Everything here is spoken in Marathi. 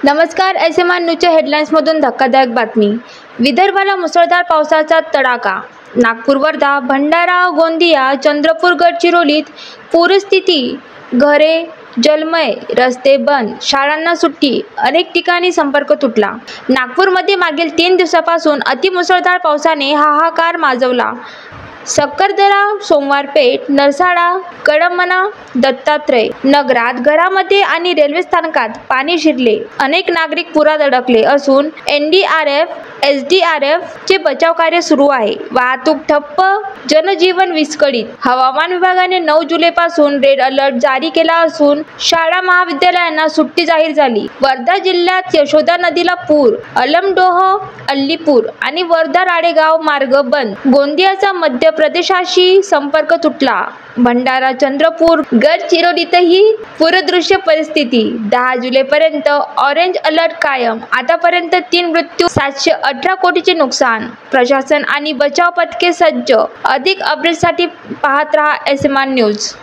नमस्कार. एसएमआर न्यूजच्या हेडलाईन्समधून धक्कादायक बातमी. विदर्भाला मुसळधार पावसाचा तडाखा. नागपूर, वर्धा, भंडारा, गोंदिया, चंद्रपूर, गडचिरोलीत पूरस्थिती. घरे जलमय, रस्ते बंद, शाळांना सुट्टी. अनेक ठिकाणी संपर्क तुटला. नागपूरमध्ये मागील 3 दिवसापासून अतिमुसळधार पावसाने हाहाकार माजवला. सक्करदरा, सोमवारपेठ, नरसाळा, कडमना, दत्तात्रय नगरात घरामध्ये आणि रेल्वे स्थानकात पाणी शिरले. अनेक नागरिक पुरात अडकले असून एनडीआरएफ, एसडीआरएफचे बचाव कार्य सुरू आहे. वाहतूक ठप्प, जनजीवन विस्कळीत. हवामान विभागाने 9 जुलैपासून रेड अलर्ट जारी केला असून शाळा महाविद्यालयांना सुट्टी जाहीर झाली. वर्धा जिल्ह्यात यशोदा नदीला पूर. अलमडोह, अल्लीपूर आणि वर्धा राळेगाव मार्ग बंद. गोंदियाचा मध्य प्रदेशाशी संपर्क तुटला. भंडारा, चंद्रपूर, गडचिरोलीतही पूरदृश्य परिस्थिती. 10 जुलैपर्यंत ऑरेंज अलर्ट कायम. आतापर्यंत 3 मृत्यू, 718 कोटीचे नुकसान. प्रशासन आणि बचाव पथके सज्ज. अधिक अपडेट्ससाठी पाहत रहा एसएमआर न्यूज.